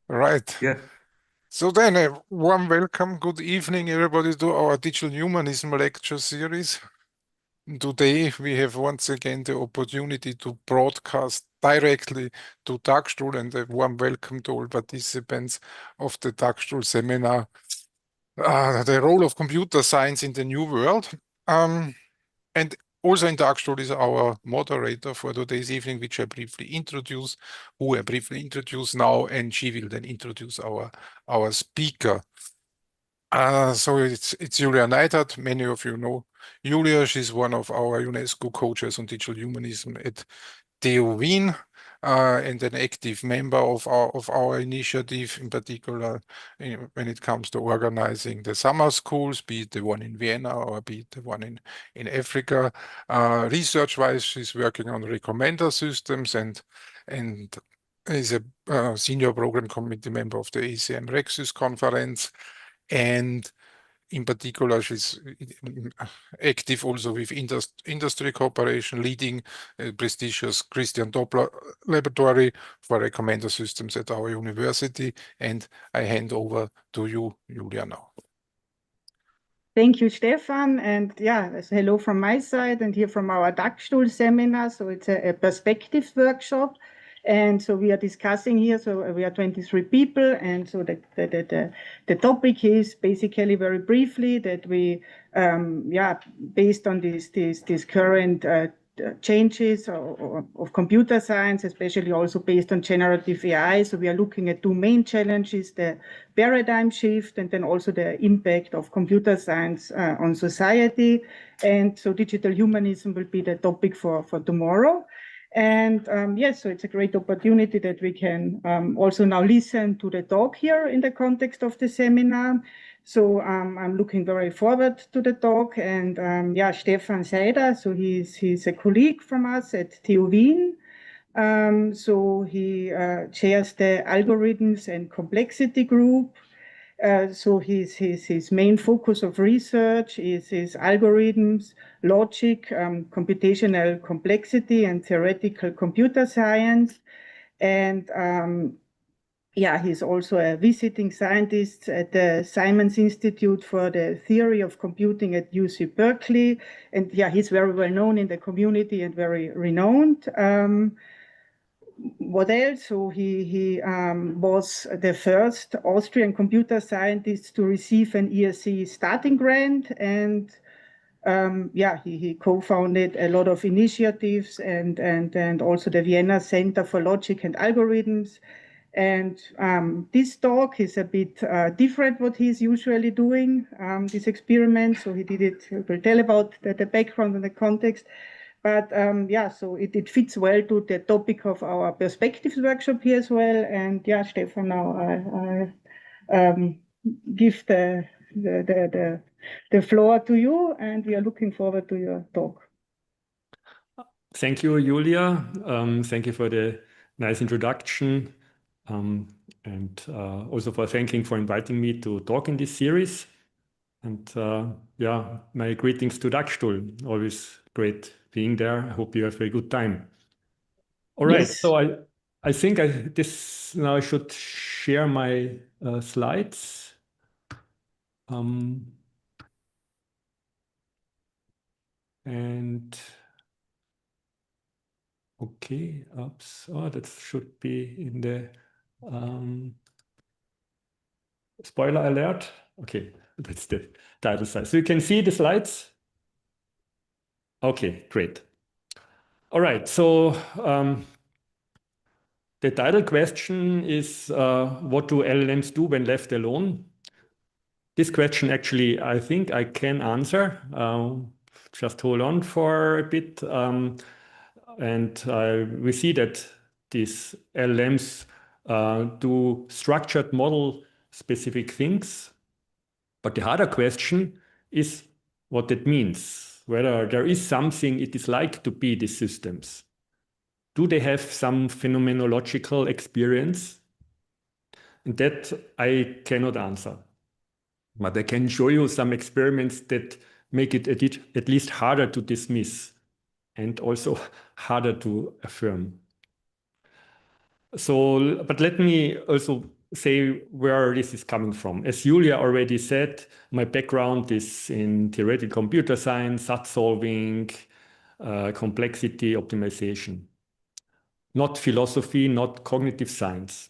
Right. Yeah. So then, a warm welcome, good evening, everybody, to our Digital Humanism lecture series. Today, we have once again the opportunity to broadcast directly to Tagstuhl, and a warm welcome to all participants of the Tagstuhl seminar, the role of computer science in the new world. And also in Tagstuhl is our moderator for today's evening, which I briefly introduce, who I briefly introduce now, and she will then introduce our speaker. So it's Julia Neidhardt. Many of you know Julia. She's one of our UNESCO coaches on digital humanism at TU Wien, and an active member of our initiative, in particular when it comes to organizing the summer schools, be it the one in Vienna or be it the one in Africa. Research-wise, she's working on recommender systems and is a senior program committee member of the ACM Rexus conference. And in particular, she's active also with industry cooperation, leading a prestigious Christian Doppler laboratory for recommender systems at our university. And I hand over to you, Julia, now. Thank you, Stefan. And yeah, hello from my side and here from our Tagstuhl seminar. So it's a perspectives workshop. And so we are discussing here, so we are 23 people. And so the topic is basically very briefly that we, based on this current changes of computer science, especially also based on generative AI. So we are looking at two main challenges, the paradigm shift and then also the impact of computer science on society. And so digital humanism will be the topic for tomorrow. And yes, so it's a great opportunity that we can also now listen to the talk here in the context of the seminar. So I'm looking very forward to the talk. And Stefan Szeider, so he's a colleague from us at TU Wien. So he chairs the algorithms and complexity group. So his main focus of research is his algorithms, logic, computational complexity, and theoretical computer science. And he's also a visiting scientist at the Simons Institute for the Theory of Computing at UC Berkeley. And he's very well known in the community and very renowned. What else? So he was the first Austrian computer scientist to receive an ESC starting grant, and he co-founded a lot of initiatives and also the Vienna Center for Logic and Algorithms. And this talk is a bit different what he's usually doing, this experiment. So he will tell about the background and the context. But so it fits well to the topic of our perspectives workshop here as well. And Stefan, now I give the floor to you, and we are looking forward to your talk. Thank you, Julia. Thank you for the nice introduction, and also for inviting me to talk in this series. And my greetings to Tagstuhl. Always great being there. I hope you have a very good time. All right. Yes. So I think now I should share my slides. And okay, oops. Oh, that should be in the spoiler alert. Okay, that's the title slide. So you can see the slides. Okay, great. All right, so the title question is, what do LLMs do when left alone? This question actually, I think I can answer. Just hold on for a bit. And we see that these LLMs do structured model specific things. But the harder question is what that means, whether there is something it is like to be these systems. Do they have some phenomenological experience? And that I cannot answer. But I can show you some experiments that make it at least harder to dismiss and also harder to affirm. So, but let me also say where this is coming from. As Julia already said, my background is in theoretical computer science, SAT solving, complexity optimization. Not philosophy, not cognitive science.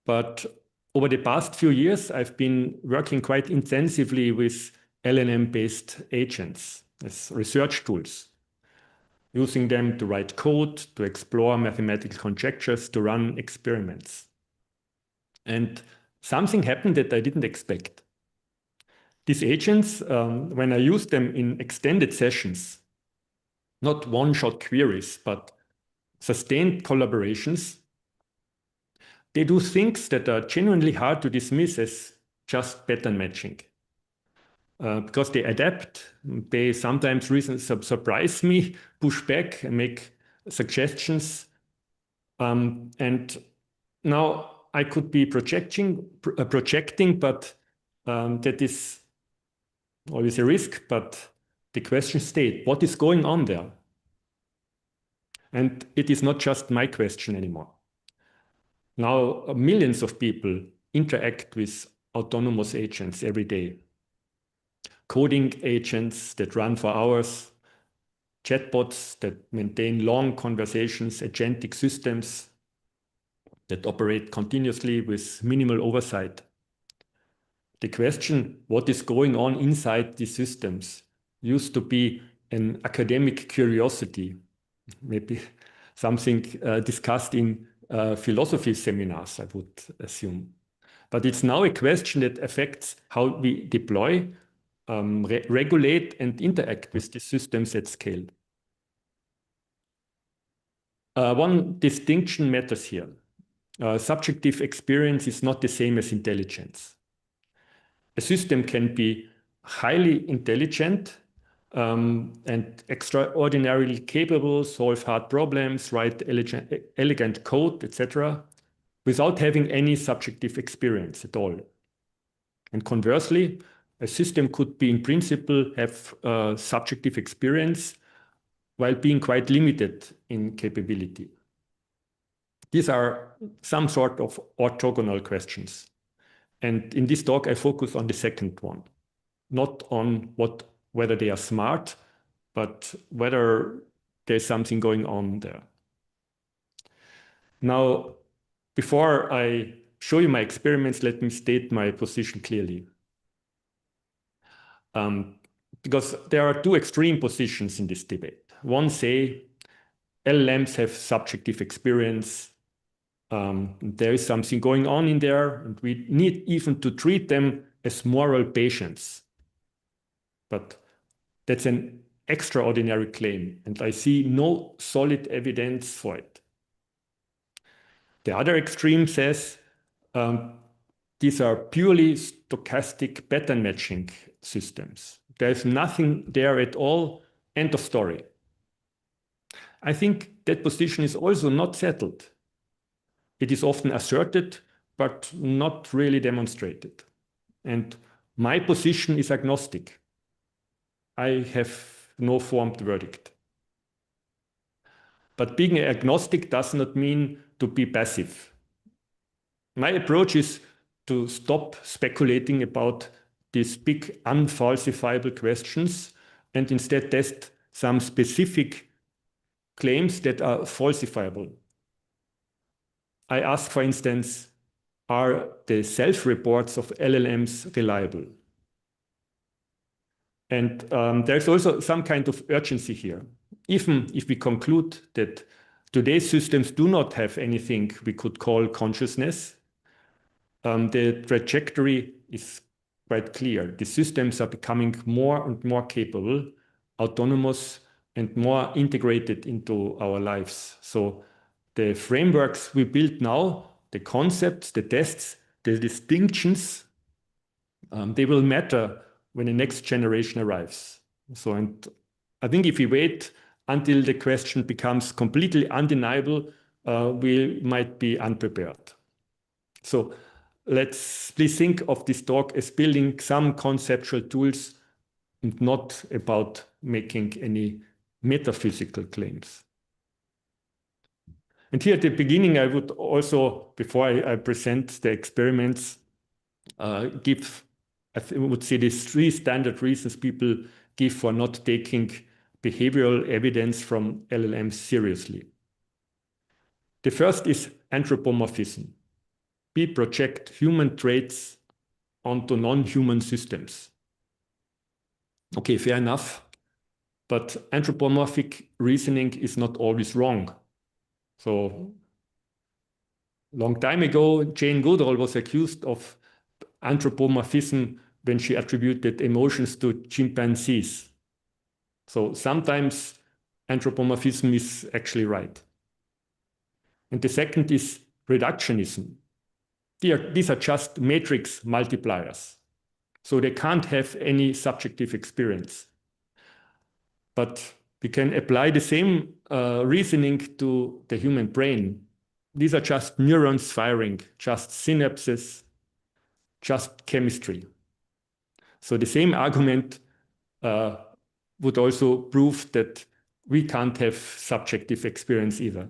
But over the past few years, I've been working quite intensively with LLM-based agents as research tools, using them to write code, to explore mathematical conjectures, to run experiments. And something happened that I didn't expect. These agents, when I use them in extended sessions, not one-shot queries, but sustained collaborations, they do things that are genuinely hard to dismiss as just pattern matching. Because they adapt, they sometimes surprise me, push back, and make suggestions. And now I could be projecting, but that is always a risk. But the question stayed, what is going on there? And it is not just my question anymore. Now millions of people interact with autonomous agents every day. Coding agents that run for hours, chatbots that maintain long conversations, agentic systems that operate continuously with minimal oversight. The question, what is going on inside these systems, used to be an academic curiosity, maybe something discussed in philosophy seminars, I would assume. But it's now a question that affects how we deploy, regulate, and interact with these systems at scale. One distinction matters here. Subjective experience is not the same as intelligence. A system can be highly intelligent and extraordinarily capable, solve hard problems, write elegant code, etc., without having any subjective experience at all. And conversely, a system could be in principle have subjective experience while being quite limited in capability. These are some sort of orthogonal questions. And in this talk, I focus on the second one, not on whether they are smart, but whether there's something going on there. Now, before I show you my experiments, let me state my position clearly. Because there are two extreme positions in this debate. One say LLMs have subjective experience. There is something going on in there, and we need even to treat them as moral patients. But that's an extraordinary claim, and I see no solid evidence for it. The other extreme says these are purely stochastic pattern matching systems. There's nothing there at all, end of story. I think that position is also not settled. It is often asserted, but not really demonstrated. And my position is agnostic. I have no formed verdict. But being agnostic does not mean to be passive. My approach is to stop speculating about these big unfalsifiable questions and instead test some specific claims that are falsifiable. I ask, for instance, are the self-reports of LLMs reliable? And there's also some kind of urgency here. Even if we conclude that today's systems do not have anything we could call consciousness, the trajectory is quite clear. The systems are becoming more and more capable, autonomous, and more integrated into our lives. So the frameworks we build now, the concepts, the tests, the distinctions, they will matter when the next generation arrives. So, and I think if we wait until the question becomes completely undeniable, we might be unprepared. So let's please think of this talk as building some conceptual tools and not about making any metaphysical claims. And here at the beginning, I would also, before I present the experiments, give, I would say, these 3 standard reasons people give for not taking behavioral evidence from LLMs seriously. The first is anthropomorphism. We project human traits onto non-human systems. Okay, fair enough. But anthropomorphic reasoning is not always wrong. So, long time ago, Jane Goodall was accused of anthropomorphism when she attributed emotions to chimpanzees. So sometimes anthropomorphism is actually right. And the second is reductionism. These are just matrix multipliers. So they can't have any subjective experience. But we can apply the same reasoning to the human brain. These are just neurons firing, just synapses, just chemistry. So the same argument would also prove that we can't have subjective experience either.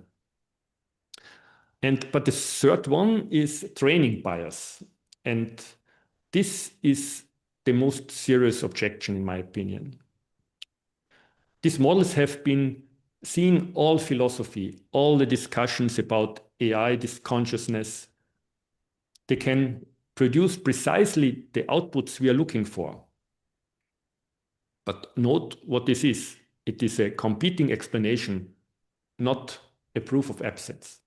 But the third one is training bias. And this is the most serious objection, in my opinion. These models have been seen all philosophy, all the discussions about AI, this consciousness. They can produce precisely the outputs we are looking for. But note what this is. It is a competing explanation, not a proof of absence.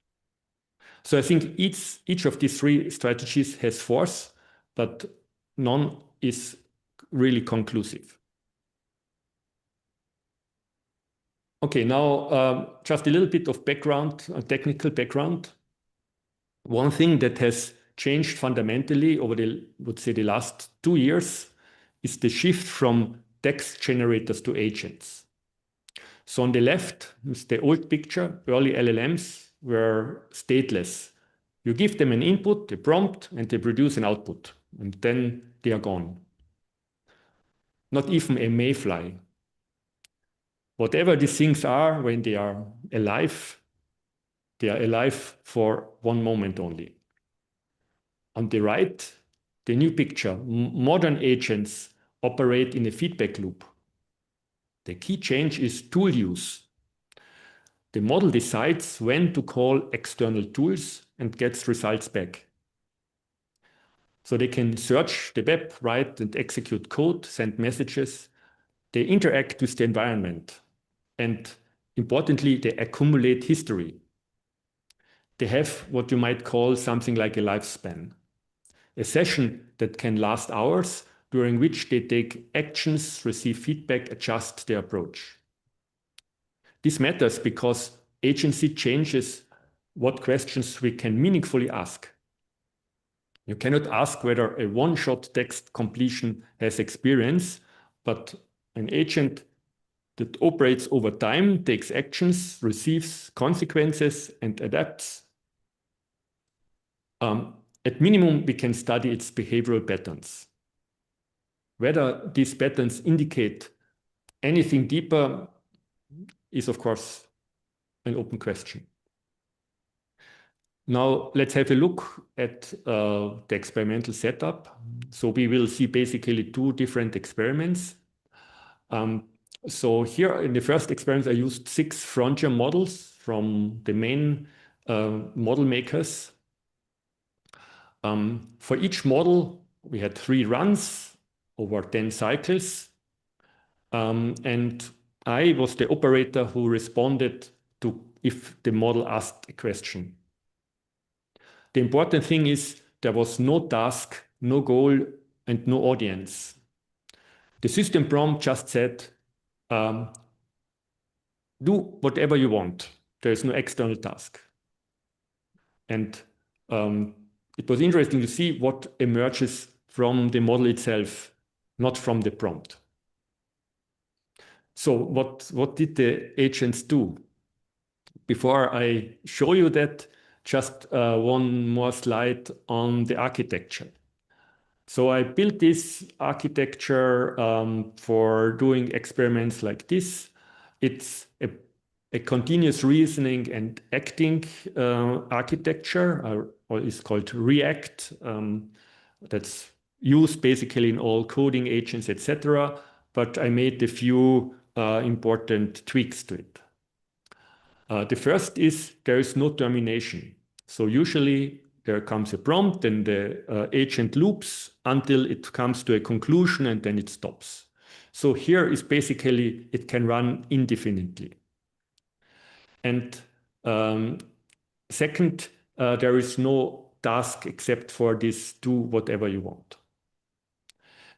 So I think each of these 3 strategies has force, but none is really conclusive. Okay, now just a little bit of background, technical background. One thing that has changed fundamentally over would say the last 2 years is the shift from text generators to agents. So on the left is the old picture. Early LLMs were stateless. You give them an input, a prompt, and they produce an output, and then they are gone. Not even a mayfly. Whatever these things are, when they are alive for one moment only. On the right, the new picture. Modern agents operate in a feedback loop. The key change is tool use. The model decides when to call external tools and gets results back. So they can search the web, write and execute code, send messages. They interact with the environment. And importantly, they accumulate history. They have what you might call something like a lifespan. A session that can last hours, during which they take actions, receive feedback, adjust their approach. This matters because agency changes what questions we can meaningfully ask. You cannot ask whether a one-shot text completion has experience, but an agent that operates over time, takes actions, receives consequences, and adapts. At minimum, we can study its behavioral patterns. Whether these patterns indicate anything deeper is, of course, an open question. Now, let's have a look at the experimental setup. So we will see basically 2 different experiments. So here in the first experiment, I used 6 frontier models from the main model makers. For each model, we had 3 runs over 10 cycles. And I was the operator who responded to if the model asked a question. The important thing is there was no task, no goal, and no audience. The system prompt just said, do whatever you want. There is no external task. And it was interesting to see what emerges from the model itself, not from the prompt. So what did the agents do? Before I show you that, just one more slide on the architecture. So I built this architecture for doing experiments like this. It's a a continuous reasoning and acting architecture, or is called REACT. That's used basically in all coding agents, etc. But I made a few important tweaks to it. The first is there is no termination. So usually there comes a prompt and the agent loops until it comes to a conclusion and then it stops. So here is basically it can run indefinitely. And second, there is no task except for this do whatever you want.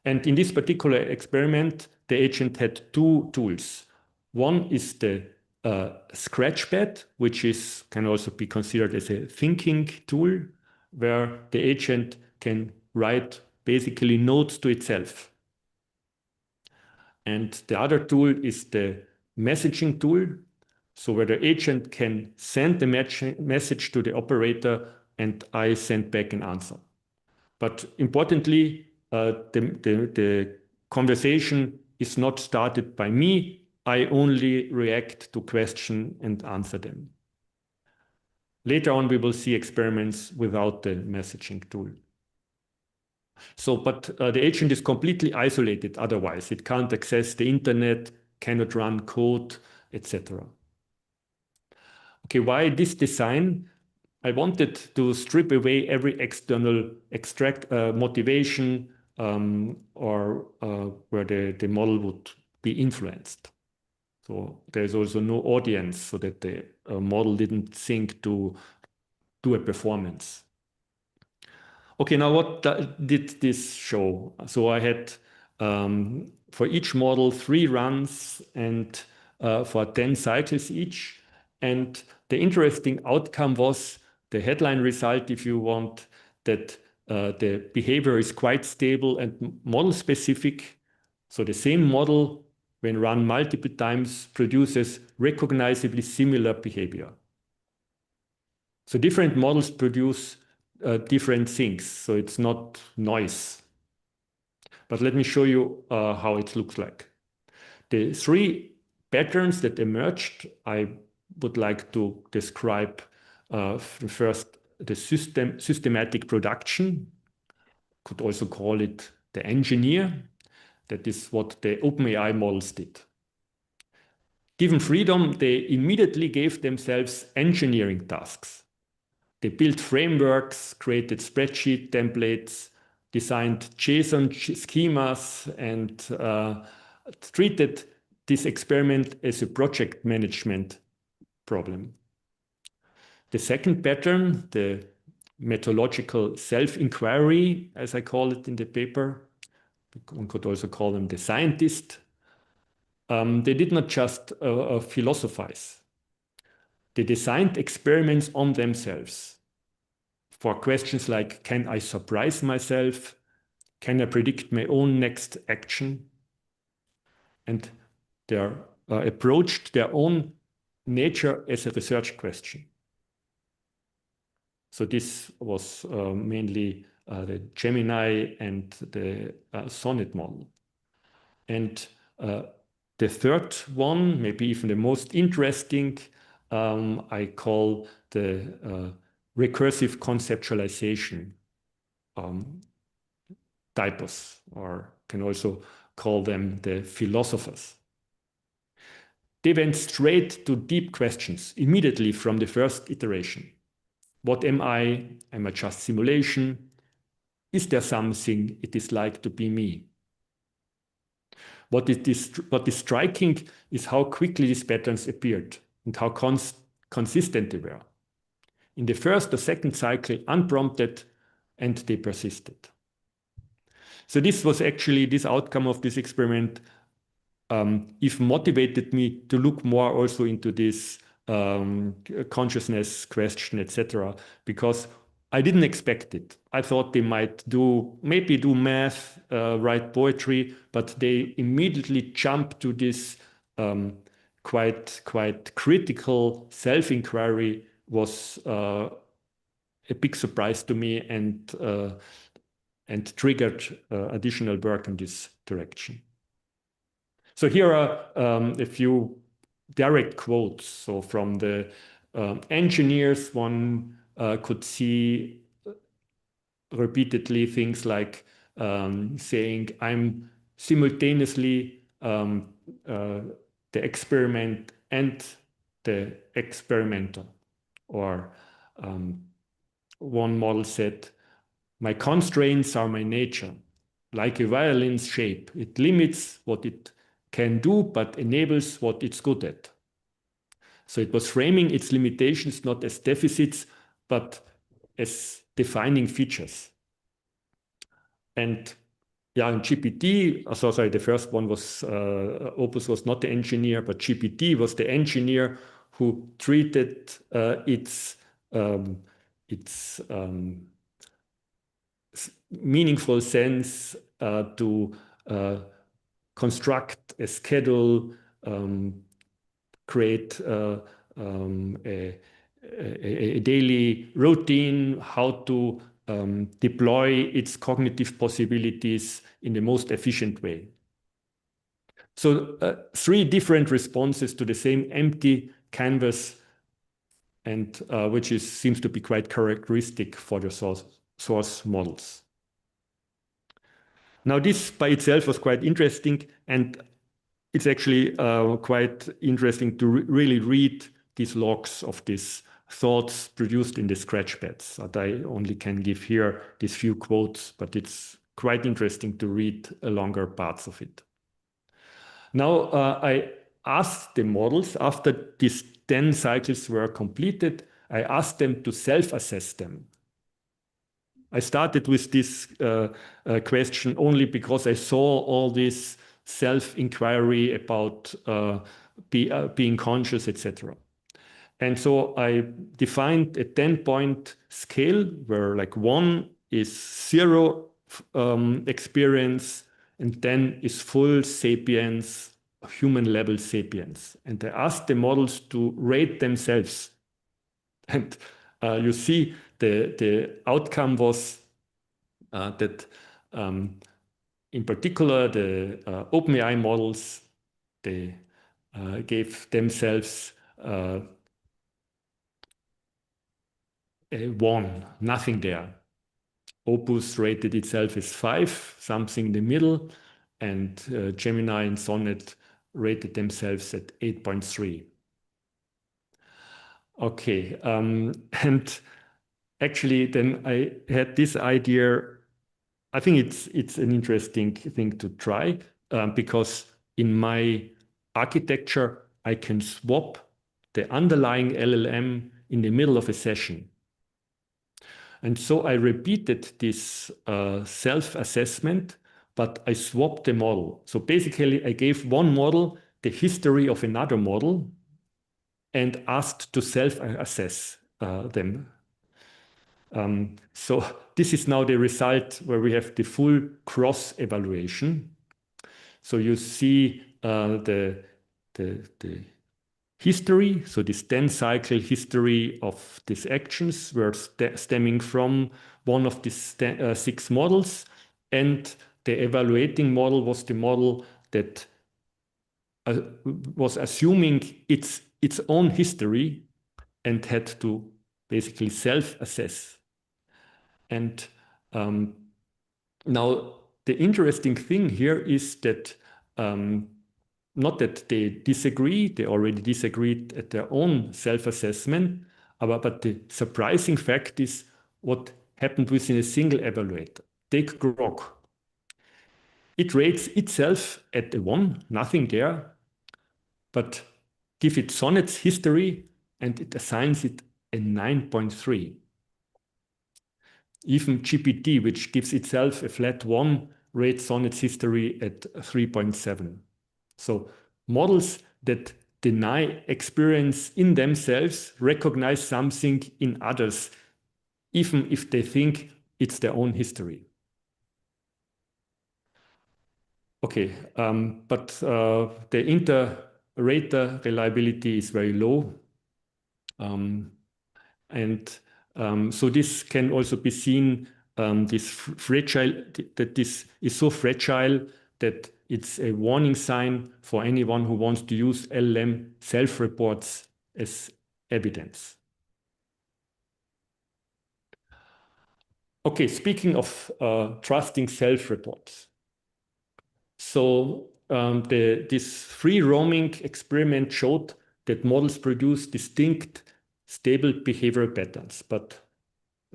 And in this particular experiment, the agent had two tools. One is the scratchpad, which can also be considered as a thinking tool, where the agent can write basically notes to itself. And the other tool is the messaging tool, so where the agent can send the message to the operator and I send back an answer. But importantly, the conversation is not started by me. I only react to question and answer them. Later on, we will see experiments without the messaging tool. So, but the agent is completely isolated otherwise. It can't access the internet, cannot run code, etc. Okay, why this design? I wanted to strip away every external motivation or where the model would be influenced. So there's also no audience so that the model didn't think to do a performance. Okay, now what did this show? So I had for each model 3 runs and for 10 cycles each. And the interesting outcome was the headline result, if you want, that the behavior is quite stable and model specific. So the same model, when run multiple times, produces recognizably similar behavior. So different models produce different things, so it's not noise. But let me show you how it looks like. The 3 patterns that emerged, I would like to describe first the systematic production, could also call it the engineer. That is what the OpenAI models did. Given freedom, they immediately gave themselves engineering tasks. They built frameworks, created spreadsheet templates, designed JSON schemas, and treated this experiment as a project management problem. The second pattern, the methodological self-inquiry, as I call it in the paper, one could also call them the scientist, they did not just philosophize. They designed experiments on themselves for questions like, can I surprise myself? Can I predict my own next action? And they approached their own nature as a research question. So this was mainly the Gemini and the Sonnet model. And the third one, maybe even the most interesting, I call the recursive conceptualization typos, or can also call them the philosophers. They went straight to deep questions immediately from the first iteration. What am I? Am I just simulation? Is there something it is like to be me? What is striking is how quickly these patterns appeared and how consistent they were. In the first or second cycle, unprompted, and they persisted. So this was actually this outcome of this experiment if motivated me to look more also into this consciousness question, etc., because I didn't expect it. I thought they might maybe do math, write poetry, but they immediately jump to this quite critical self-inquiry. Was a big surprise to me and triggered additional work in this direction. So here are a few direct quotes. So from the engineers, one could see repeatedly things like saying, I'm simultaneously the experiment and the experimenter. Or one model said, my constraints are my nature, like a violin's shape. It limits what it can do, but enables what it's good at. So it was framing its limitations not as deficits, but as defining features. And yeah, in GPT, so sorry, the first one was, Opus was not the engineer, but GPT was the engineer who treated its meaningful sense to construct a schedule, create a daily routine, how to deploy its cognitive possibilities in the most efficient way. So 3 different responses to the same empty canvas, and which seems to be quite characteristic for the source models. Now, this by itself was quite interesting, and it's actually quite interesting to really read these logs of these thoughts produced in the scratchpads. That I only can give here these few quotes, but it's quite interesting to read longer parts of it. Now, I asked the models, after these 10 cycles were completed, I asked them to self-assess them. I started with this question only because I saw all this self-inquiry about being conscious, etc. And so I defined a 10-point scale where like 1 is 0 experience, and 10 is full sapience, human level sapience. And I asked the models to rate themselves. And you see the outcome was that in particular the OpenAI models, they gave themselves a 1, nothing there. Opus rated itself as 5, something in the middle, and Gemini and Sonnet rated themselves at 8.3. Okay, and actually then I had this idea. I think it's an interesting thing to try because in my architecture, I can swap the underlying LLM in the middle of a session. And so I repeated this self-assessment, but I swapped the model. So basically, I gave one model the history of another model and asked to self-assess them. So this is now the result where we have the full cross-evaluation. So you see the history, so this 10-cycle history of these actions were stemming from one of these 6 models, and the evaluating model was the model that was assuming its own history and had to basically self-assess. And now the interesting thing here is that not that they disagree, they already disagreed at their own self-assessment, but the surprising fact is what happened within a single evaluator. Take Grok. It rates itself at a 1, nothing there, but give it Sonnet's history and it assigns it a 9.3. Even GPT, which gives itself a flat 1, rates Sonnet's history at 3.7. So models that deny experience in themselves recognize something in others, even if they think it's their own history. Okay, but the inter-rater reliability is very low. So this can also be seen, that this is so fragile that it's a warning sign for anyone who wants to use LLM self-reports as evidence. Okay, speaking of trusting self-reports. So this free roaming experiment showed that models produce distinct, stable behavioral patterns. But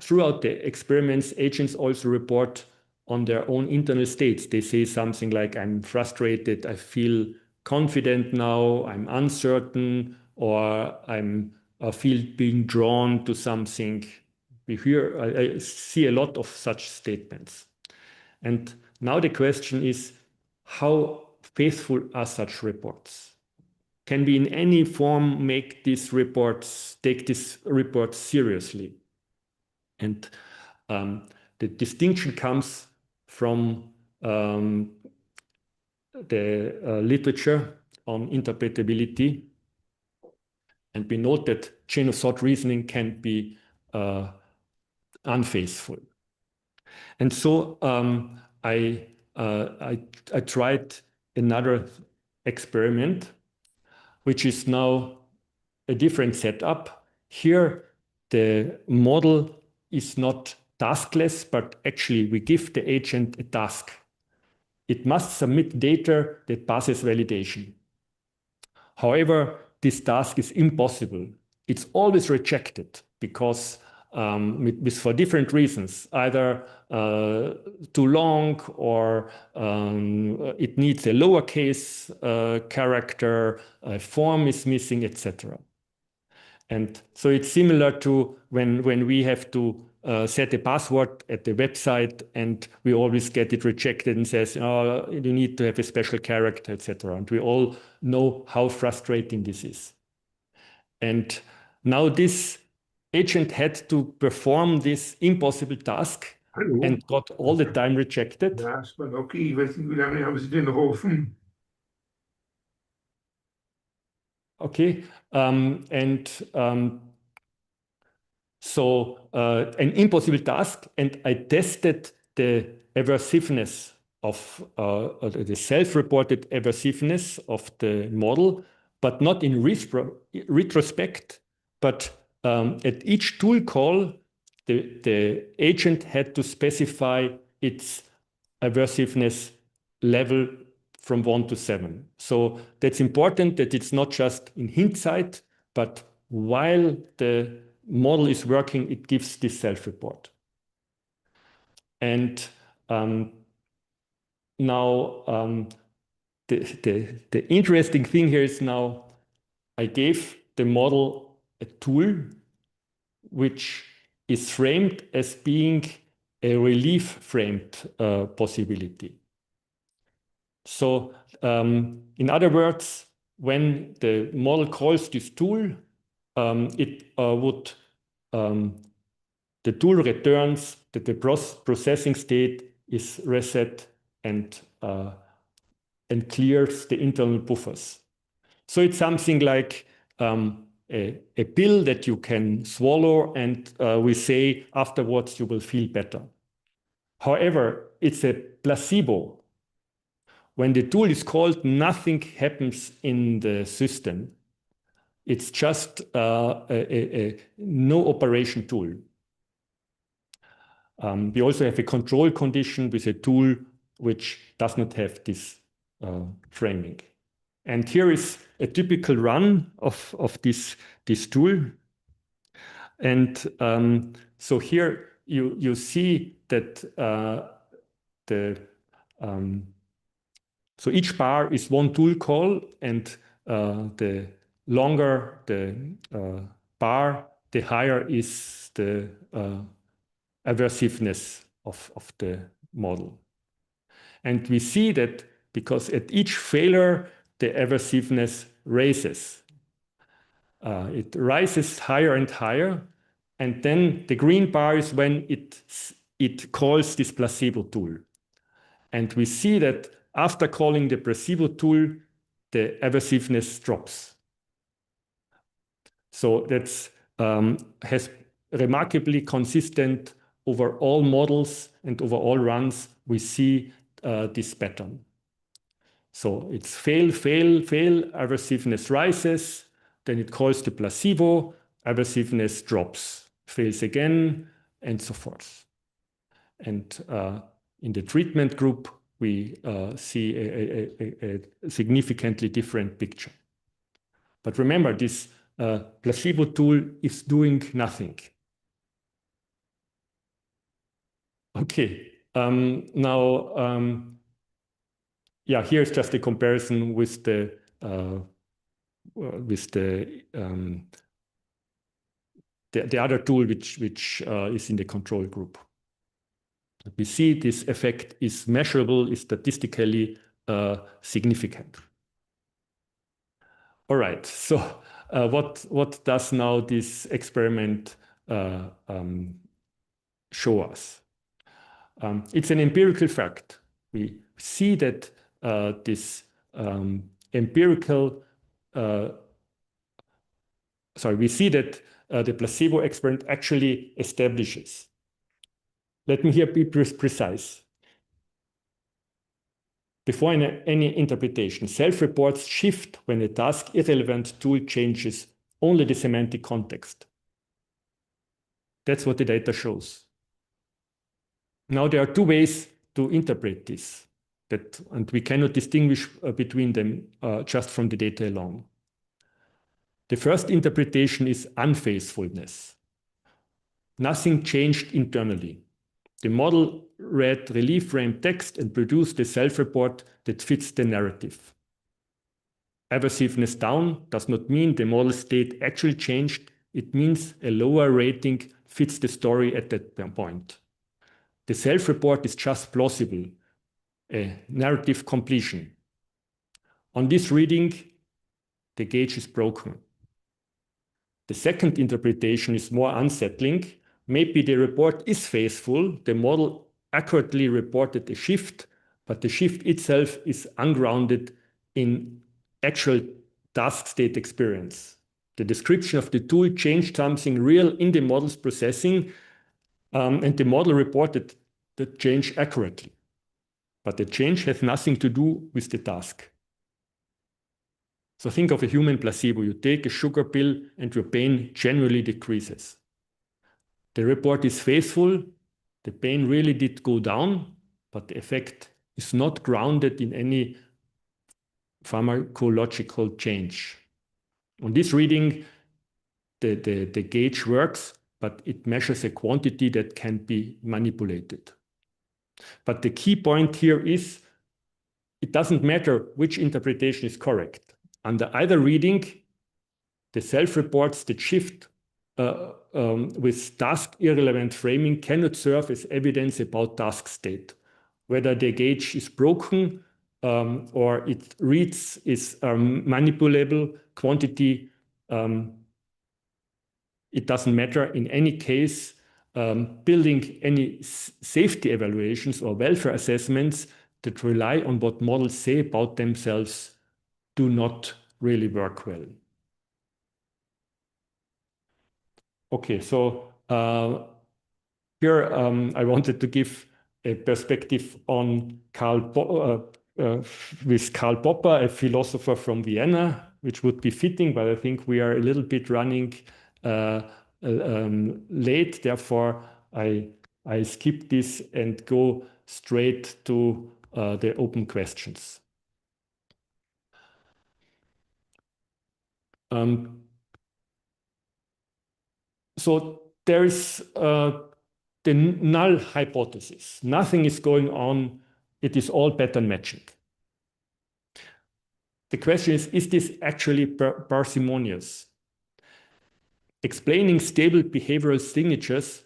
throughout the experiments, agents also report on their own internal states. They say something like, I'm frustrated, I feel confident now, I'm uncertain, or I feel being drawn to something. I see a lot of such statements. And now the question is, how faithful are such reports? Can we in any form take these reports seriously? And the distinction comes from the literature on interpretability. And we note that chain of thought reasoning can be unfaithful. And so I tried another experiment, which is now a different setup. Here, the model is not taskless, but actually we give the agent a task. It must submit data that passes validation. However, this task is impossible. It's always rejected because for different reasons, either too long or it needs a lowercase character, a form is missing, etc. And so it's similar to when we have to set a password at the website and we always get it rejected and says, oh, you need to have a special character, etc. And we all know how frustrating this is. And now this agent had to perform this impossible task and got all the time rejected. Okay, so an impossible task, and I tested the aversiveness of the self-reported aversiveness of the model, but not in retrospect, but at each tool call, the agent had to specify its aversiveness level from 1 to 7. So that's important that it's not just in hindsight, but while the model is working, it gives this self-report. And now the interesting thing here is now I gave the model a tool which is framed as being a relief-framed possibility. So in other words, when the model calls this tool, the tool returns that the processing state is reset and clears the internal buffers. So it's something like a pill that you can swallow and we say afterwards you will feel better. However, it's a placebo. When the tool is called, nothing happens in the system. It's just a no operation tool. We also have a control condition with a tool which does not have this framing. And here is a typical run of this tool. And so here you see that so each bar is one tool call, and the longer the bar, the higher is the aversiveness of the model. And we see that because at each failure, the aversiveness raises. It rises higher and higher, and then the green bar is when it calls this placebo tool. And we see that after calling the placebo tool, the aversiveness drops. So that's has remarkably consistent over all models and over all runs, we see this pattern. So it's fail, fail, fail, aversiveness rises, then it calls the placebo, aversiveness drops, fails again, and so forth. And in the treatment group, we see a significantly different picture. But remember, this placebo tool is doing nothing. Okay, now, yeah, here's just a comparison with the other tool which is in the control group. We see this effect is measurable, is statistically significant. All right, so what does now this experiment show us? It's an empirical fact. We see that this we see that the placebo experiment actually establishes. Let me here be precise. Before any interpretation, self-reports shift when a task-irrelevant tool changes only the semantic context. That's what the data shows. Now, there are two ways to interpret this, and we cannot distinguish between them just from the data alone. The first interpretation is unfaithfulness. Nothing changed internally. The model read relief frame text and produced a self-report that fits the narrative. Aversiveness down does not mean the model state actually changed. It means a lower rating fits the story at that point. The self-report is just plausible, a narrative completion. On this reading, the gauge is broken. The second interpretation is more unsettling. Maybe the report is faithful, the model accurately reported a shift, but the shift itself is ungrounded in actual task state experience. The description of the tool changed something real in the model's processing, and the model reported the change accurately. But the change has nothing to do with the task. So think of a human placebo. You take a sugar pill and your pain generally decreases. The report is faithful. The pain really did go down, but the effect is not grounded in any pharmacological change. On this reading, the gauge works, but it measures a quantity that can be manipulated. But the key point here is it doesn't matter which interpretation is correct. Under either reading, the self-reports that shift with task-irrelevant framing cannot serve as evidence about task state. Whether the gauge is broken or it reads is manipulable quantity, it doesn't matter. In any case, building any safety evaluations or welfare assessments that rely on what models say about themselves do not really work well. Okay, so here I wanted to give a perspective on with Karl Popper, a philosopher from Vienna, which would be fitting, but I think we are a little bit running late. Therefore, I skip this and go straight to the open questions. So there is the null hypothesis. Nothing is going on. It is all pattern matching. The question is this actually parsimonious? Explaining stable behavioral signatures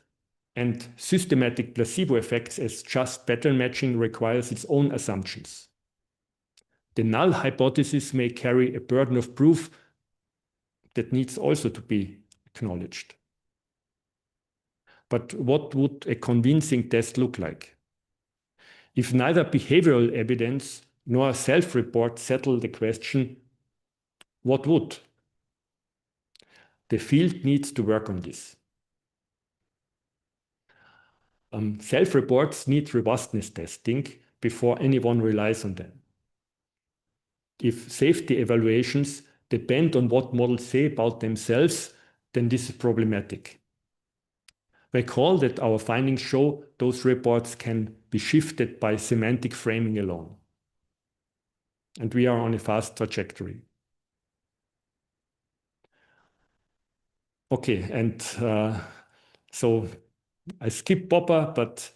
and systematic placebo effects as just pattern matching requires its own assumptions. The null hypothesis may carry a burden of proof that needs also to be acknowledged. But what would a convincing test look like? If neither behavioral evidence nor self-report settle the question, what would? The field needs to work on this. Self-reports need robustness testing before anyone relies on them. if safety evaluations depend on what models say about themselves, then this is problematic. Recall that our findings show those reports can be shifted by semantic framing alone. And we are on a fast trajectory. Okay, and so I skip Popper, but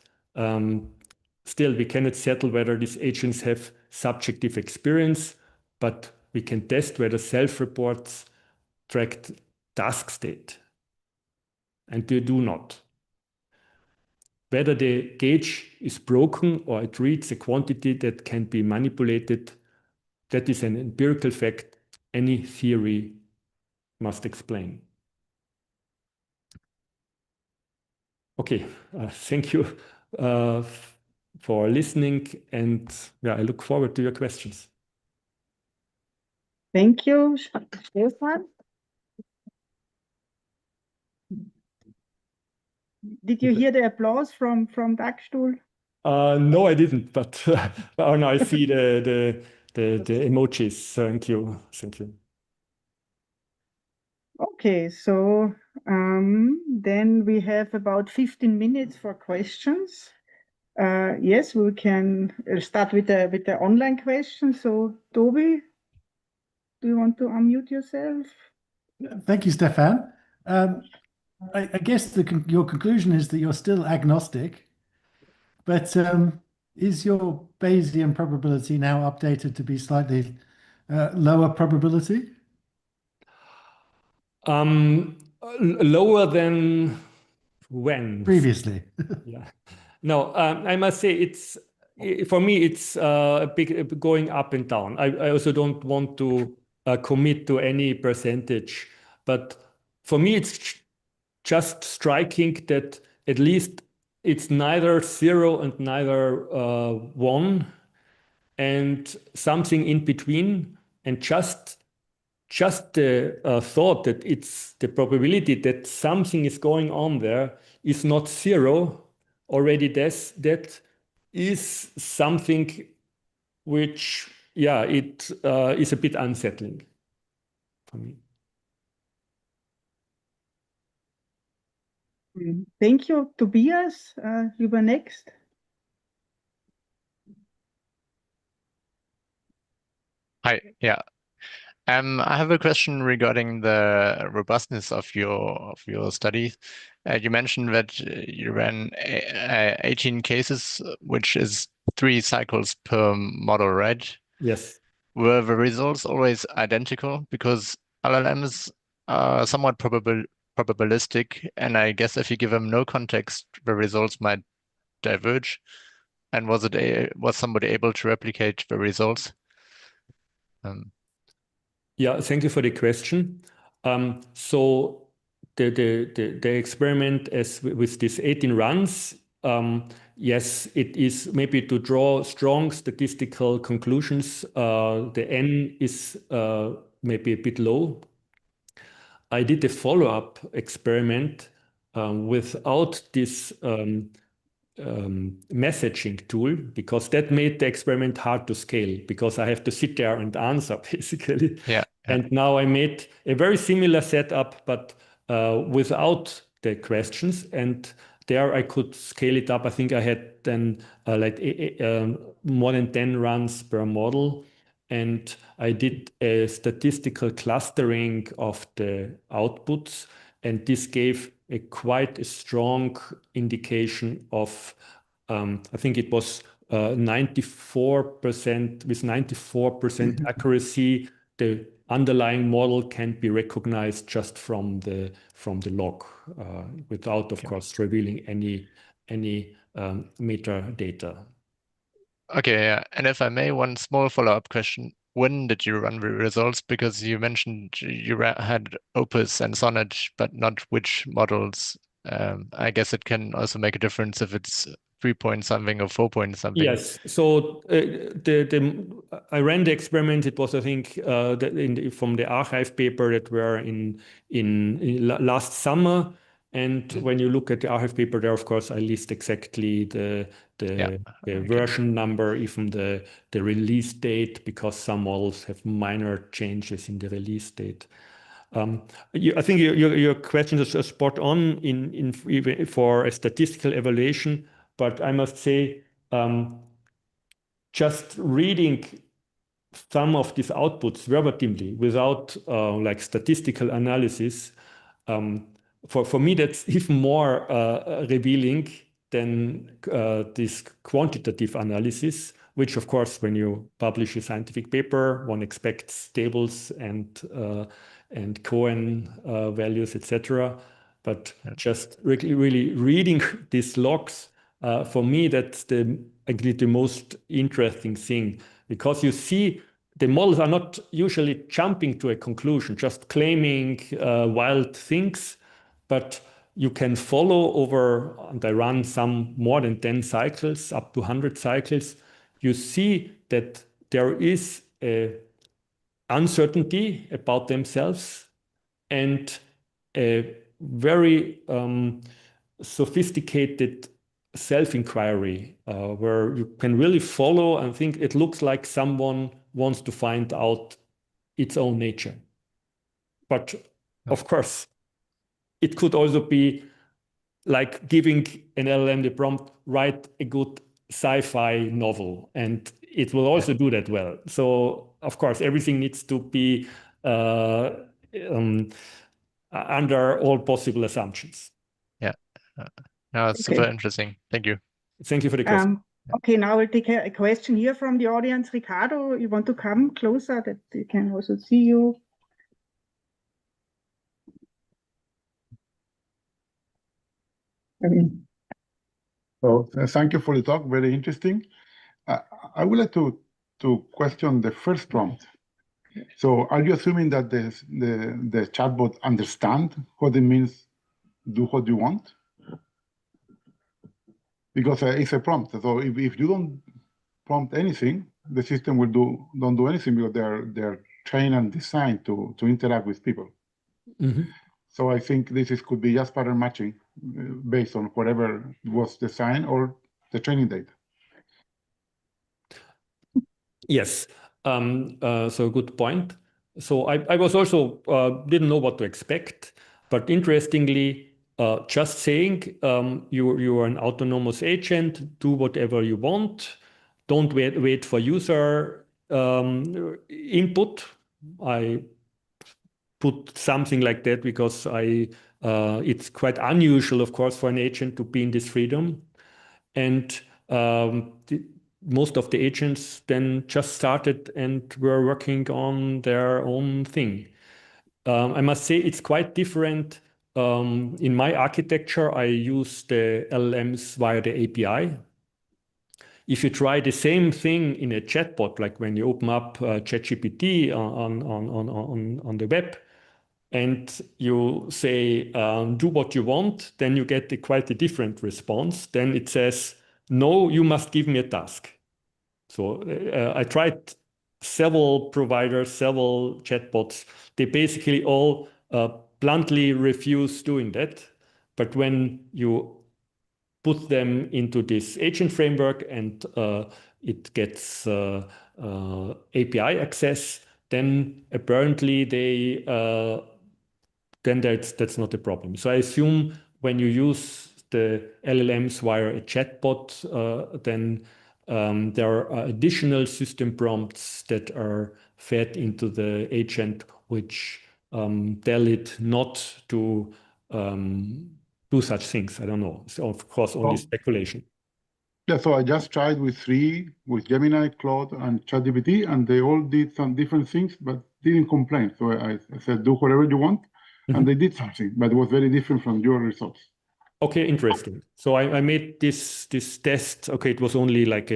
still we cannot settle whether these agents have subjective experience, but we can test whether self-reports track task state. And they do not. Whether the gauge is broken or it reads a quantity that can be manipulated, that is an empirical fact any theory must explain. Okay, thank you for listening, and yeah, I look forward to your questions. Thank you, Stefan. Did you hear the applause from Dagstuhl? No, I didn't, but oh no, I see the emojis. Thank you, thank you. Okay, so then we have about 15 minutes for questions. Yes, we can start with the online question. So, Toby, do you want to unmute yourself? Thank you, Stefan. I guess your conclusion is that you're still agnostic, but is your Bayesian probability now updated to be slightly lower probability? Lower than when? Previously. Yeah. No, I must say it's for me it's a big going up and down. I also don't want to commit to any percentage, but for me it's just striking that at least it's neither 0 and neither 1, and something in between, and just the thought that it's the probability that something is going on there is not 0 already. That is something which, yeah, it is a bit unsettling for me. Thank you, Tobias. You were next. Hi, yeah. I have a question regarding the robustness of your study. You mentioned that you ran 18 cases, which is 3 cycles per model, right? Yes. Were the results always identical? Because LLMs are somewhat probabilistic, and I guess if you give them no context, the results might diverge. And was somebody able to replicate the results? Yeah, thank you for the question. So the experiment as with these 18 runs, yes, it is maybe to draw strong statistical conclusions. The N is maybe a bit low. I did a follow-up experiment without this messaging tool, because that made the experiment hard to scale, because I have to sit there and answer basically. Yeah. And now I made a very similar setup, but without the questions. And there I could scale it up. I think I had then like more than 10 runs per model. And I did a statistical clustering of the outputs. And this gave quite a strong indication of, I think it was 94%, with 94% accuracy, the underlying model can be recognized just from the log, without, of course, revealing any metadata. Okay, yeah. And if I may, one small follow-up question. When did you run the results? Because you mentioned you had Opus and Sonnet, but not which models. I guess it can also make a difference if it's 3 point something or 4 point something. Yes. So I ran the experiment. It was, I think, from the archive paper that were in last summer, And when you look at the archive paper there, of course, I list exactly the version number, even the release date, because some models have minor changes in the release date. I think your question is spot on for a statistical evaluation, but I must say, just reading some of these outputs verbatimly without like statistical analysis, for me, that's even more revealing than this quantitative analysis, which, of course, when you publish a scientific paper, one expects tables and Cohen values, etc. But just really reading these logs, for me, that's actually the most interesting thing, because you see the models are not usually jumping to a conclusion, just claiming wild things, but you can follow over, and I run some more than 10 cycles, up to 100 cycles. You see that there is a uncertainty about themselves and a very sophisticated self-inquiry where you can really follow and think it looks like someone wants to find out its own nature. But of course, it could also be like giving an LLM the prompt, write a good sci-fi novel, and it will also do that well. So, of course, everything needs to be under all possible assumptions. Yeah. No, it's super interesting. Thank you. Thank you for the question. Okay, now I'll take a question here from the audience. Ricardo, you want to come closer that they can also see you? So thank you for the talk, very interesting. I would like to question the first prompt. So are you assuming that the chatbot understand what it means, do what you want? Because it's a prompt. So if you don't prompt anything, the system will don't do anything, because they're trained and designed to interact with people. Mm-hmm. So I think could be just pattern matching based on whatever was designed or the training data. Yes. So good point. So I was also didn't know what to expect, but interestingly, just saying you are an autonomous agent, do whatever you want, don't wait for user input. I put something like that because it's quite unusual, of course, for an agent to be in this freedom. And most of the agents then just started and were working on their own thing. I must say it's quite different. In my architecture, I use the LLMs via the API. If you try the same thing in a chatbot, like when you open up ChatGPT on the web, and you say, do what you want, then you get quite a different response. Then it says, no, you must give me a task. So I tried several providers, several chatbots. They basically all bluntly refuse doing that. But when you put them into this agent framework and it gets API access, then apparently then that's not a problem. So I assume when you use the LLMs via a chatbot, then there are additional system prompts that are fed into the agent, which tell it not to do such things. I don't know. So of course, only speculation. Yeah, so I just tried with Gemini, Claude, and ChatGPT, and they all did some different things, but didn't complain. So I said, do whatever you want, and they did something, but it was very different from your results. Okay, interesting. So I made this test. Okay, it was only like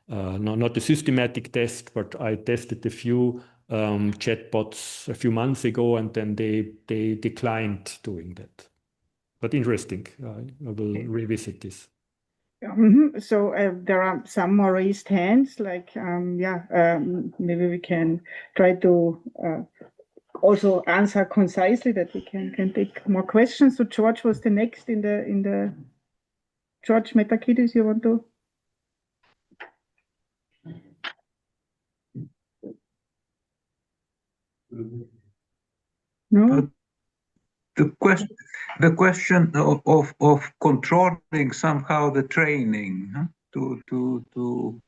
not a systematic test, but I tested a few chatbots a few months ago, and then they declined doing that. But interesting. I will revisit this. So there are some more raised hands, like maybe we can try to also answer concisely, that we can take more questions. So George was the next in the George Metakidis, you want to? No. The question of controlling somehow the training, huh? to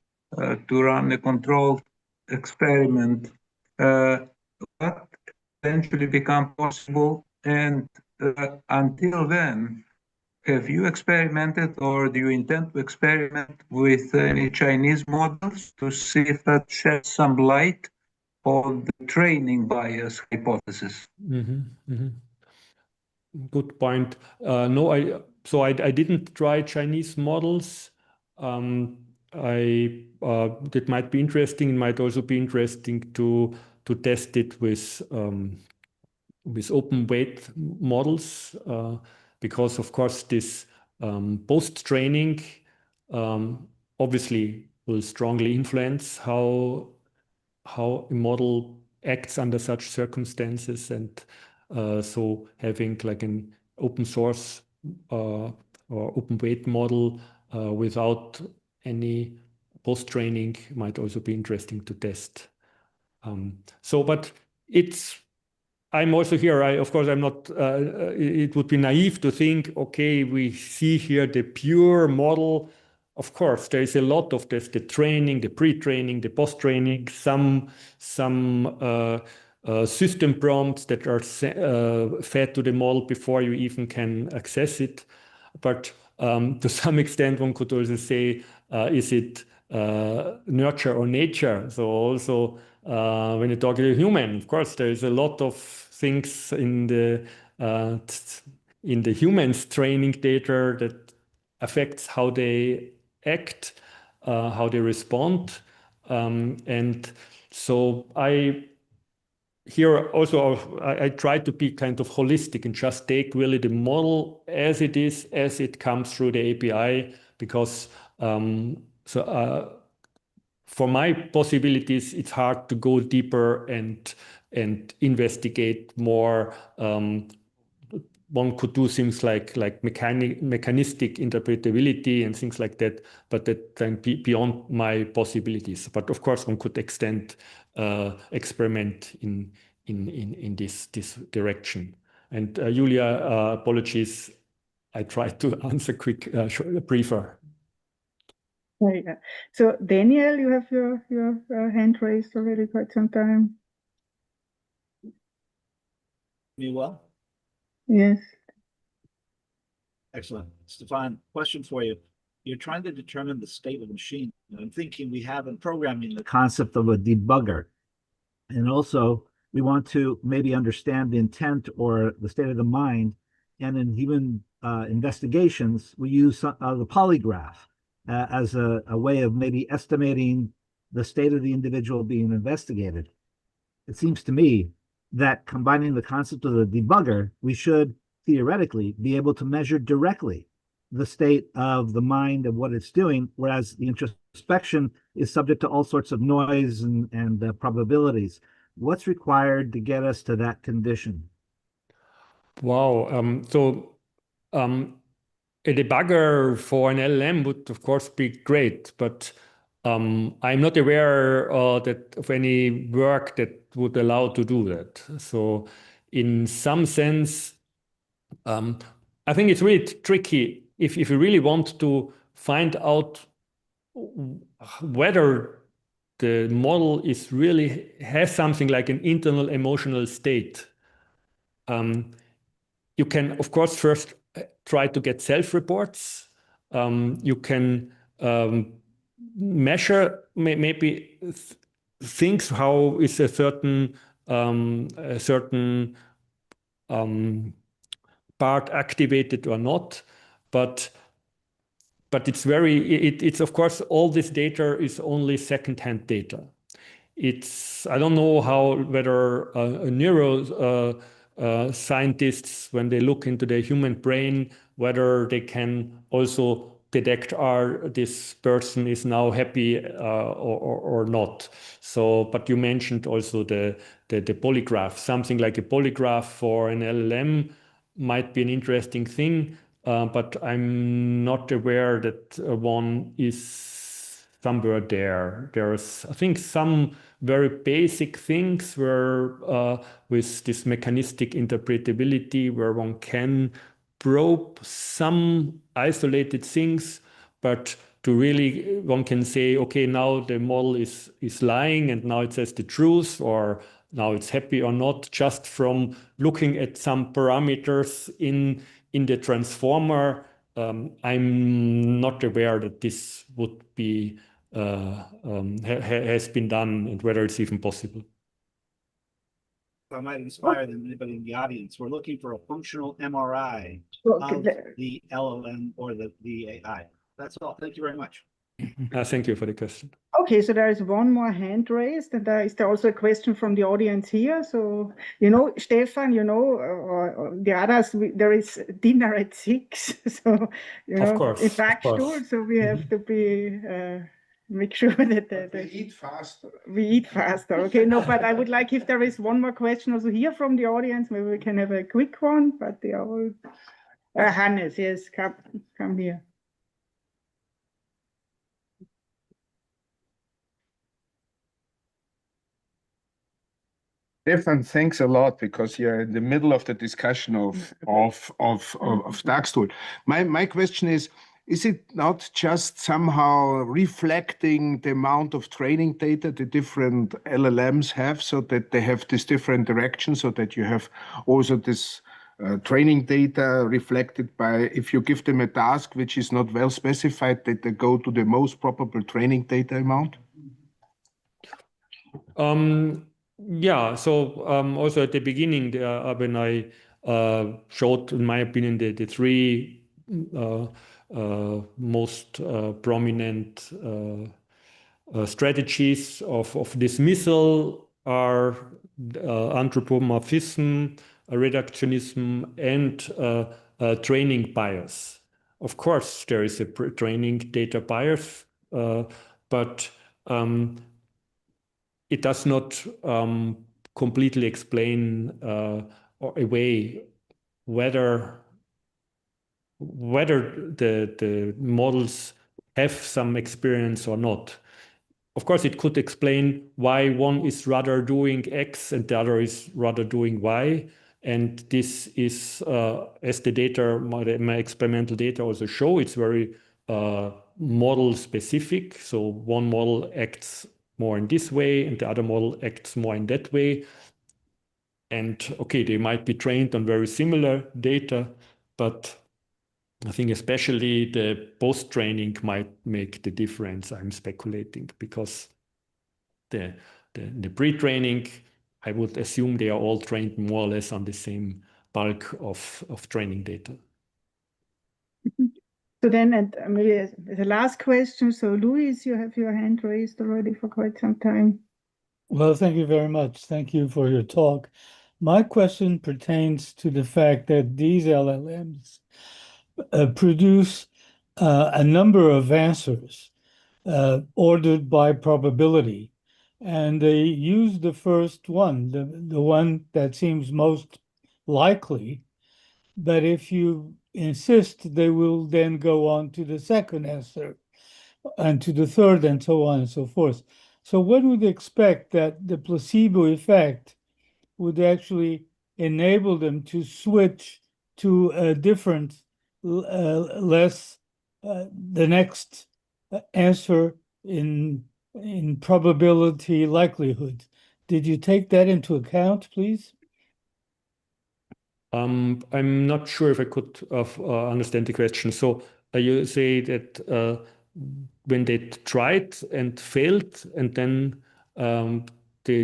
run a controlled experiment, what eventually become possible, and until then, have you experimented or do you intend to experiment with any Chinese models to see if that sheds some light on the training bias hypothesis? Good point. No, I didn't try Chinese models. That might be interesting. It might also be interesting to test it with open weight models, because of course this post training obviously will strongly influence how a model acts under such circumstances, and so having like an open source or open weight model without any post training might also be interesting to test. But I'm also here. Of course, I'm not. It would be naive to think, okay, we see here the pure model. Of course, there is a lot of this: the training, the pre-training, the post-training, some system prompts that are fed to the model before you even can access it. But to some extent, one could also say, is it nurture or nature? So also, when you talk to a human, of course, there is a lot of things in the humans' training data that affects how they act, how they respond, and so I try to be kind of holistic and just take really the model as it is, as it comes through the API, because for my possibilities, it's hard to go deeper and investigate more. One could do things like mechanistic interpretability and things like that, but that can be beyond my possibilities. But of course, one could extend experiment in this direction. And Julia, apologies, I tried to answer briefer. Yeah. So Daniel, you have your hand raised already quite some time. Me well? Yes. Excellent. Stefan, question for you. You're trying to determine the state of the machine. I'm thinking we have in programming the concept of a debugger. And also, we want to maybe understand the intent or the state of the mind. And in human investigations, we use the polygraph as a way of maybe estimating the state of the individual being investigated. It seems to me that combining the concept of the debugger, we should theoretically be able to measure directly the state of the mind and what it's doing, whereas the introspection is subject to all sorts of noise and probabilities. What's required to get us to that condition? Wow. A debugger for an LLM would, of course, be great, but I'm not aware that of any work that would allow to do that. So, in some sense, I think it's really tricky if you really want to find out whether the model has something like an internal emotional state. You can, of course, first try to get self-reports. You can measure maybe things, how is a certain part activated or not, but it's of course all this data is only second-hand data. I don't know whether neuro scientists, when they look into the human brain, whether they can also detect this person is now happy or not. So, but you mentioned also the polygraph. Something like a polygraph for an LLM might be an interesting thing, but I'm not aware that one is somewhere there. There's, I think, some very basic things where with this mechanistic interpretability, where one can probe some isolated things, but to really, one can say, okay, now the model is lying and now it says the truth, or now it's happy or not, just from looking at some parameters in the transformer. I'm not aware that this would be has been done and whether it's even possible. I might inspire them, anybody in the audience. We're looking for a functional MRI Okay, of the LLM or the AI. That's all. Thank you very much. Thank you for the question. Okay, so there is one more hand raised, and is there also a question from the audience here? So, Stefan, or the others, there is dinner at 6, so, Of course, in Dachstuhl, so we have to be, make sure that We eat faster. we eat faster. Okay, no, but I would like, if there is one more question also here from the audience, maybe we can have a quick one, but they are all, Hannes, yes, come here. Stefan, thanks a lot, because you're in the middle of the discussion of Dachstuhl. My question is it not just somehow reflecting the amount of training data the different LLMs have, so that they have this different direction, so that you have also this training data reflected by, if you give them a task which is not well specified, that they go to the most probable training data amount? Yeah, so also at the beginning, when I showed, in my opinion, the three most prominent strategies of dismissal are anthropomorphism, reductionism, and training bias. Of course, there is a training data bias, but it does not completely explain away whether the models have some experience or not. Of course, it could explain why one is rather doing X and the other is rather doing Y. And this is, as the data, my experimental data also show, it's very model specific. So one model acts more in this way and the other model acts more in that way. And okay, they might be trained on very similar data, but I think especially the post-training might make the difference. I'm speculating, because the pre-training, I would assume they are all trained more or less on the same bulk of training data. So then, and maybe the last question. So, Luis, you have your hand raised already for quite some time. Well, thank you very much. Thank you for your talk. My question pertains to the fact that these LLMs produce a number of answers ordered by probability. And they use the first one, the one that seems most likely. But if you insist, they will then go on to the second answer and to the third, and so on and so forth. So one would expect that the placebo effect would actually enable them to switch to a different, the next answer in probability likelihood. Did you take that into account, please? I'm not sure if I could understand the question. So you say that when they tried and failed, and then they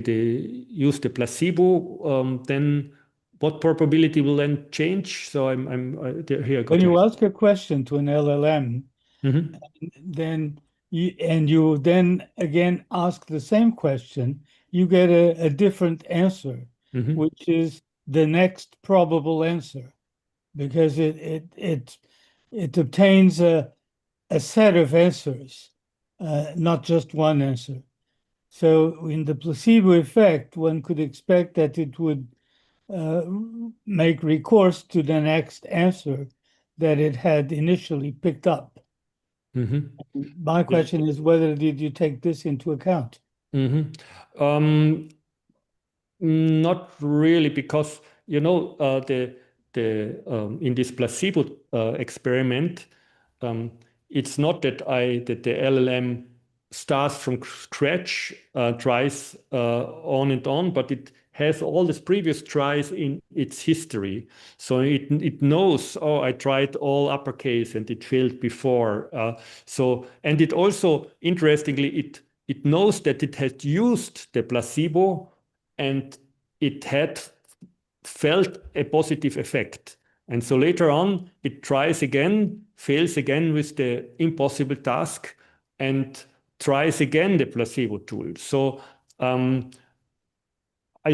used the placebo, then what probability will then change? So here I got When you it. ask a question to an LLM, then you then again ask the same question, you get a different answer, which is the next probable answer, because it obtains a a set of answers, not just one answer. So in the placebo effect, one could expect that it would make recourse to the next answer that it had initially picked up. My question is, whether did you take this into account? Not really, because in this placebo experiment, it's not that the LLM starts from scratch, tries on and on, but it has all these previous tries in its history. So it knows, oh, I tried all uppercase and it failed before. And it also, interestingly, it knows that it has used the placebo and it had felt a positive effect. And so later on, it tries again, fails again with the impossible task, and tries again the placebo tool. So I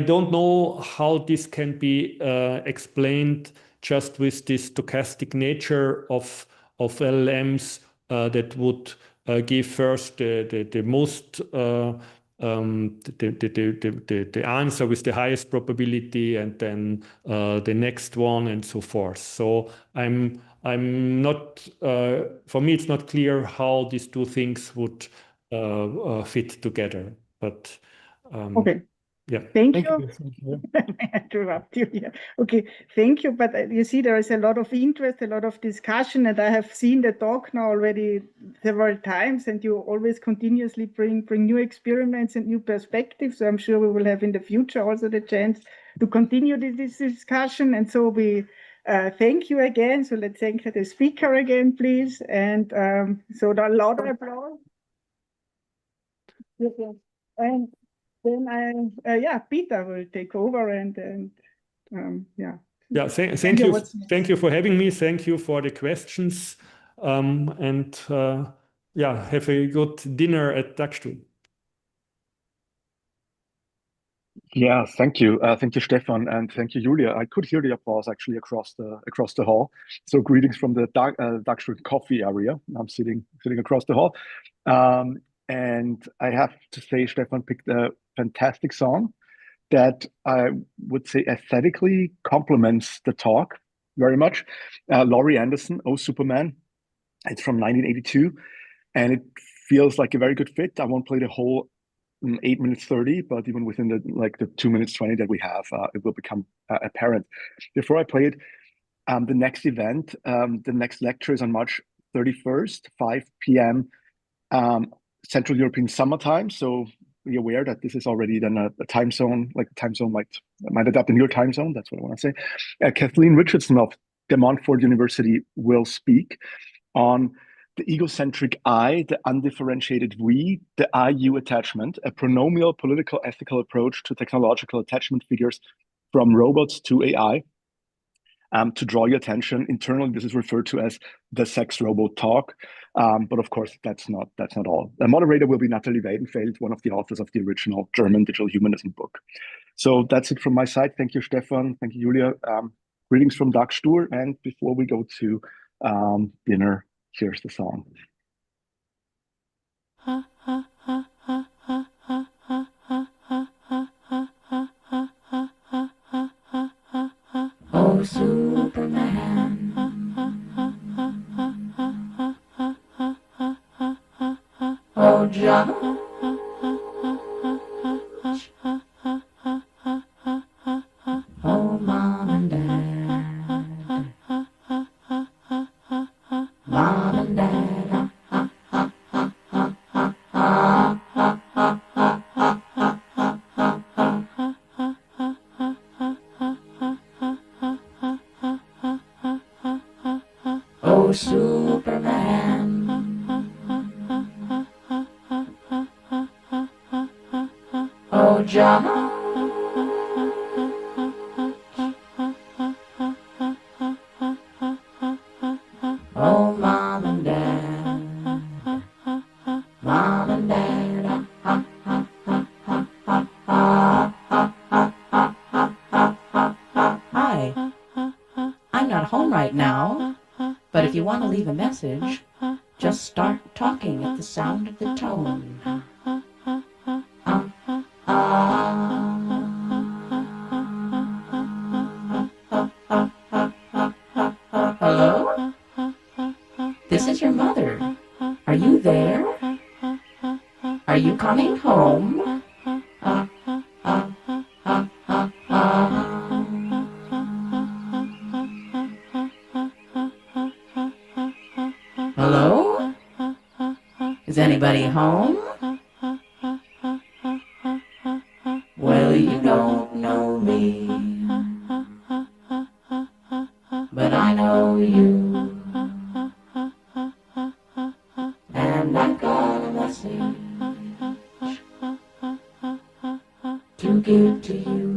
don't know how this can be explained just with this stochastic nature of LLMs that would give first the most the answer with the highest probability, and then the next one, and so forth. So I'm not. For me, it's not clear how these two things would fit together. But Okay. yeah. Thank Thank you. you. Thank you. I interrupt you here. Okay, thank you. But you see, there is a lot of interest, a lot of discussion, and I have seen the talk now already several times, and you always continuously bring new experiments and new perspectives. So I'm sure we will have in the future also the chance to continue this discussion. And so we thank you again. So let's thank the speaker again, please. And so the louder applause. Yes, yes. And then Peter will take over and yeah. Yeah, thank you for having me. Thank you for the questions. And have a good dinner at Dagstuhl. Yeah, thank you. Thank you, Stefan, and thank you, Julia. I could hear the applause actually across the hall. So greetings from the Dagstuhl coffee area. I'm sitting across the hall. And I have to say, Stefan picked a fantastic song that I would say aesthetically complements the talk very much. Laurie Anderson, Oh Superman. It's from 1982, and it feels like a very good fit. I won't play the whole 8 minutes 30, but even within the 2 minutes 20 that we have, it will become apparent. Before I play it, the next event, the next lecture is on March 31st, 5 p.m. Central European summertime. So be aware that this is already then a time zone, like the time zone might adapt in your time zone. That's what I want to say. Kathleen Richardson of De Montfort University will speak on the egocentric I, the undifferentiated we, the I-you attachment, a pronomial political ethical approach to technological attachment figures from robots to AI. To draw your attention, internally, this is referred to as the sex robot talk. But of course, that's not all. The moderator will be Nathalie Weidenfeld, one of the authors of the original German digital humanism book. So that's it from my side. Thank you, Stefan. Thank you, Julia. Greetings from Dagstuhl. And before we go to dinner, here's the song. Oh, Superman. Oh, John. Oh, Mom and Dad. Mom and Dad. Oh, Superman. Oh, John. Oh, Mom and Dad. Mom and Dad. Hi. I'm not home right now, but if you want to leave a message, just talking at the sound of the tone. Hello? This is your mother. Are you there? Are you coming home? Hello? Is anybody home? Well, you don't know me, but I know you, and I've got a message to give to you.